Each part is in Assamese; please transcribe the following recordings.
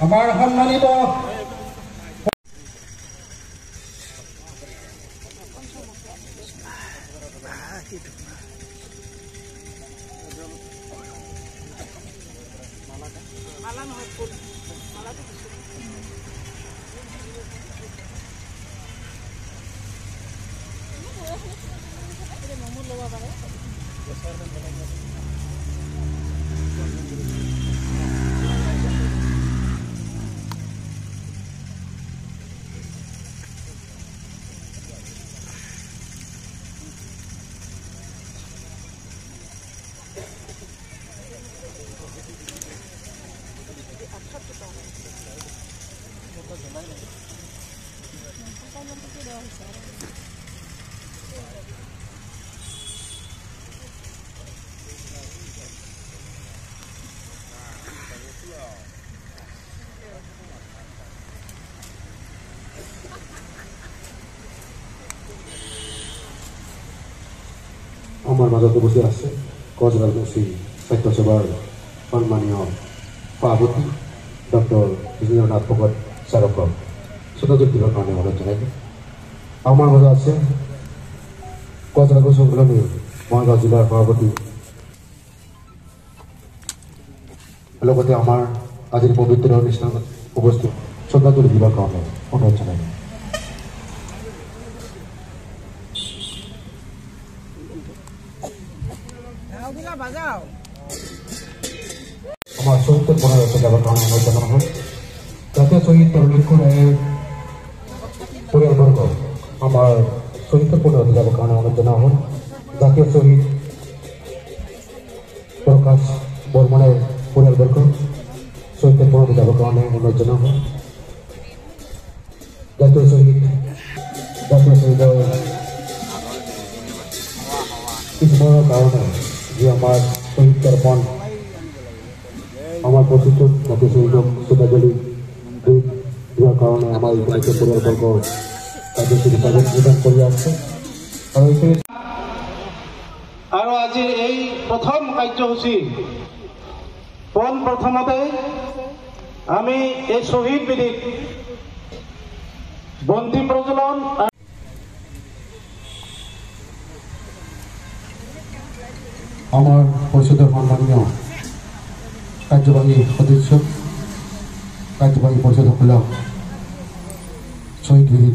আমার সম্মানিত আমার মাঝে বসে আছে কক্সবাজার স্বাস্থ্যসেবার সম্মানীয় সভাপতি ডক্টর বিজেন্দ্রনাথ ভগত স্যারক শ্রদ্ধাঞ্জলি দিবার কারণে অনুরোধ জানাই। আমার মাঝে আছে কক্সবাজার সংগঠনের মহাগাঁও জেলার সভাপতি লগতে আমার আজির পবিত্র অনুষ্ঠান উপস্থিত শ্রদ্ধাঞ্জলি দিবার কারণে অনুরোধ জানাই। আমার শহীদের পুনরায় যাবার কারণে অনুরোধ জানানো হয়। জাতীয় শহীদ তরুণীর পরিবারবর্গ আমার শহীদের পুনরায় যাবার কারণে অনুরোধ জানানো হয়। জাতীয় শহীদ প্রকাশ বর্মনের পরিবারবর্গ শহীদের পুনরায় যাবার কারণে অনুরোধ জানানো হয়। জাতীয় শহীদের কিছু বড় কারণে যে আমার শহীদ তর্পণ আমার পরিচিত জাতীয় শহীদ শ্রদ্ধাঞ্জলি দেওয়ার কারণে আমার ইতিহাসের পরিবারবর্গ তাদের প্রদান করে আসছে। আর আজির এই প্রথম কার্যসূচী প্রথমতে আমি এই শহীদ বেদীত বন্তি প্রজ্বলন আমার পরিষদের সম্মানীয় কার্যবাহী সদস্য কার্যবাহী পরিষদ হল শহীদ বেদী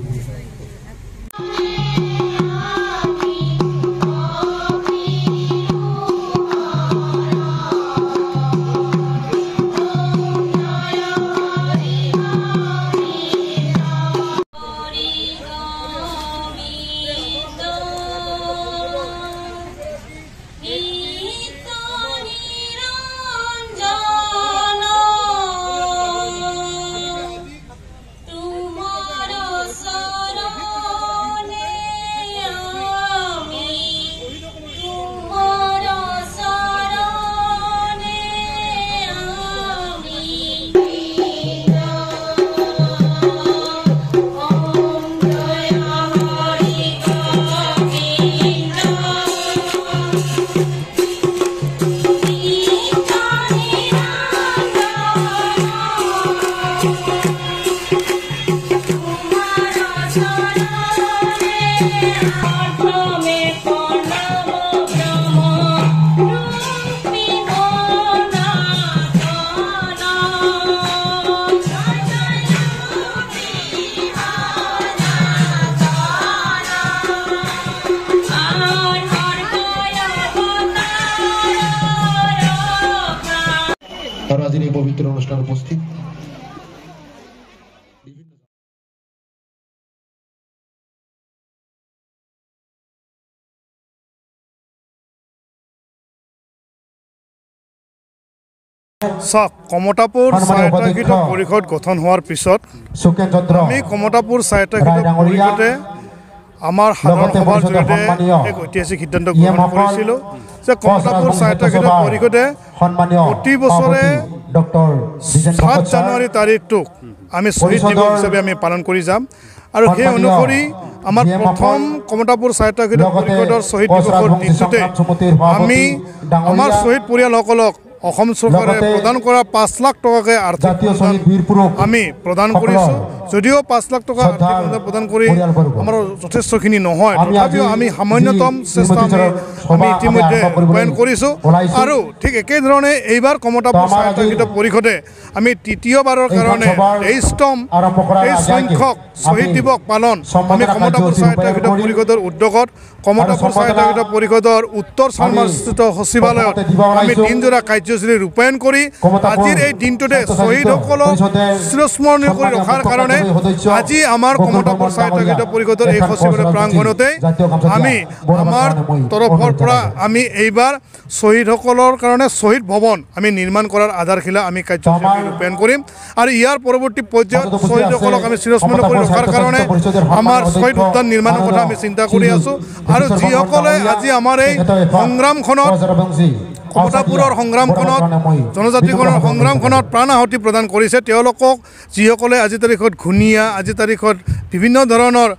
পবিত্র অনুষ্ঠান উপস্থিত কমতাপুৰ স্বায়ত্তশাসিত পৰিষদ গঠন হোৱাৰ পিছত আমি কমতাপুৰ স্বায়ত্তশাসিত পৰিষদে আমাৰ সাধাৰণ সভাৰ জৰিয়তে এক ঐতিহাসিক সিদ্ধান্ত গ্ৰহণ কৰিছিলোঁ যে কমতাপুৰ স্বায়ত্তশাসিত পৰিষদে প্ৰতি বছৰে 7 জানুৱাৰী তাৰিখটোক আমি শহীদ দিৱস হিচাপে আমি পালন কৰি যাম আৰু সেই অনুসৰি আমাৰ প্ৰথম কমতাপুৰ স্বায়ত্তশাসিত পৰিষদৰ শ্বহীদ দিৱসৰ দিনটোতে আমি আমাৰ শ্বহীদ পৰিয়ালসকলক অসম চৰকাৰে প্ৰদান কৰা 5 লাখ টকাকে আৰ্থিক আমি প্ৰদান কৰিছোঁ যদিও 5 লাখ টকা আৰ্থিক প্ৰদান কৰি আমাৰ যথেষ্টখিনি নহয় তথাপিও আমি সামান্যতম চেষ্টা আমি ইতিমধ্যে ৰূপায়ণ কৰিছোঁ আৰু ঠিক একেধৰণে এইবাৰ কমতাপুৰ স্বায়ত্তশাসিত পৰিষদে আমি তৃতীয়বাৰৰ কাৰণে এই সংখ্যক শ্বহীদ দিৱস পালন আমি কমতাপুৰ স্বায়ত্তশাসিত পৰিষদৰ উদ্যোগত কমতাপুৰ স্বায়ত্তশাসিত পৰিষদৰ উত্তৰ চানমাৰিস্থিত সচিবালয়ত আমি দিনজোৰা কাৰ্যসূচী ৰূপায়ণ কৰি আজিৰ এই দিনটোতে শ্বহীদসকলক চিৰস্মৰণীয় কৰি ৰখাৰ কাৰণে আজি আমাৰ কমতাপুৰ স্বায়ত্তশাসিত পৰিষদৰ এই সচিবালয় প্ৰাংগণতে আমি আমাৰ তৰফৰ পৰা আমি এইবাৰ শ্বহীদসকলৰ কাৰণে শ্বহীদ ভৱন আমি নিৰ্মাণ কৰাৰ আধাৰশিলা আমি কাৰ্যসূচী ৰূপায়ণ কৰিম আৰু ইয়াৰ পৰৱৰ্তী পৰ্যায়ত শ্বহীদসকলক আমি চিৰস্মৰণীয় কৰি ৰখাৰ কাৰণে আমাৰ শ্বহীদ উদ্যান নিৰ্মাণৰ কথা আমি চিন্তা কৰি আছোঁ আৰু যিসকলে আজি আমাৰ এই সংগ্ৰামখনত কমতাপুৰৰ সংগ্ৰামখনত জনজাতিকৰণৰ সংগ্ৰামখনত প্ৰাণ আহুতি প্ৰদান কৰিছে তেওঁলোকক যিসকলে আজি তাৰিখত ঘূণীয়া আজি তাৰিখত বিভিন্ন ধৰণৰ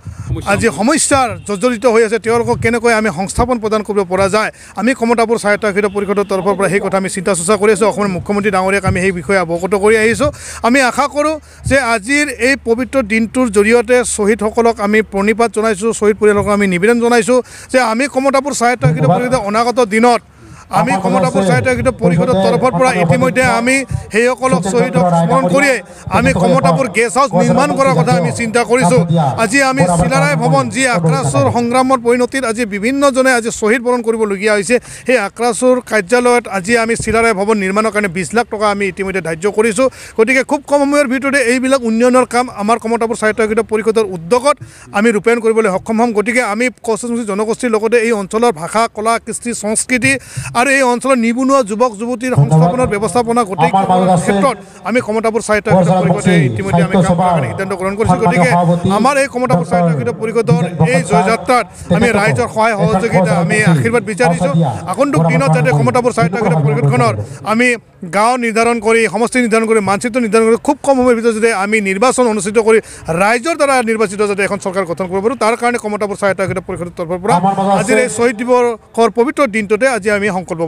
আজি সমস্যাৰ জৰ্জৰিত হৈ আছে তেওঁলোকক কেনেকৈ আমি সংস্থাপন প্ৰদান কৰিব পৰা যায় আমি কমতাপুৰ স্বায়ত্তশাসিত পৰিষদৰ তৰফৰ পৰা সেই কথা আমি চিন্তা চৰ্চা কৰি আছোঁ অসমৰ মুখ্যমন্ত্ৰী ডাঙৰীয়াক আমি সেই বিষয়ে অৱগত কৰি আহিছোঁ আমি আশা কৰোঁ যে আজিৰ এই পবিত্ৰ দিনটোৰ জৰিয়তে শ্বহীদসকলক আমি প্ৰণিপাত জনাইছোঁ শ্বহীদ পৰিয়ালক আমি নিবেদন জনাইছোঁ যে আমি কমতাপুৰ স্বায়ত্তশাসিত পৰিষদে অনাগত দিনত আমি কমতাপুৰ স্বায়ত্তশাসিত পৰিষদৰ তৰফৰ পৰা ইতিমধ্যে আমি সেইসকলক শ্বহীদক স্মৰণ কৰিয়ে আমি কমতাপুৰ গেষ্ট হাউচ নিৰ্মাণ কৰাৰ কথা আমি চিন্তা কৰিছোঁ আজি আমি চিলাৰায় ভৱন যি আক্ৰাসুৰ সংগ্ৰামৰ পৰিণতিত আজি বিভিন্নজনে আজি শ্বহীদ বৰণ কৰিবলগীয়া হৈছে সেই আক্ৰাসুৰ কাৰ্যালয়ত আজি আমি চিলাৰায় ভৱন নিৰ্মাণৰ কাৰণে 20 লাখ টকা আমি ইতিমধ্যে ধাৰ্য কৰিছোঁ গতিকে খুব কম সময়ৰ ভিতৰতে এইবিলাক উন্নয়নৰ কাম আমাৰ কমতাপুৰ স্বায়ত্তশাসিত পৰিষদৰ উদ্যোগত আমি ৰূপায়ণ কৰিবলৈ সক্ষম হ'ম গতিকে আমি কছাৰী জনগোষ্ঠীৰ লগতে এই অঞ্চলৰ ভাষা কলা কৃষ্টি সংস্কৃতি আৰু এই অঞ্চলৰ নিবনুৱা যুৱক যুৱতীৰ সংস্থাপনৰ ব্যৱস্থাপনা গোটেই ক্ষেত্ৰত আমি কমতাপুৰ স্বায়ত্তশাসিত পৰিষদে ইতিমধ্যে আমি কাম কৰাৰ কাৰণে সিদ্ধান্ত গ্ৰহণ কৰিছোঁ গতিকে আমাৰ এই কমতাপুৰ স্বায়ত্তশাসিত পৰিষদৰ এই জয়যাত্ৰাত আমি ৰাইজৰ সহায় সহযোগিতা আমি আশীৰ্বাদ বিচাৰিছোঁ আগন্তুক দিনত যাতে কমতাপুৰ স্বায়ত্তশাসিত পৰিষদখনৰ আমি গাঁও নিৰ্ধাৰণ কৰি সমষ্টি নিৰ্ধাৰণ কৰি মানচিত্ৰ নিৰ্ধাৰণ কৰি খুব কম সময়ৰ ভিতৰত যাতে আমি নিৰ্বাচন অনুষ্ঠিত কৰি ৰাইজৰ দ্বাৰা নিৰ্বাচিত যাতে এখন চৰকাৰ গঠন কৰিব পাৰোঁ তাৰ কাৰণে কমতাপুৰ স্বায়ত্তশাসিত পৰিষদৰ তৰফৰ পৰা আজিৰ এই শ্বহীদ দিৱসৰ পবিত্ৰ দিনটোতে আজি আমি সংকল্প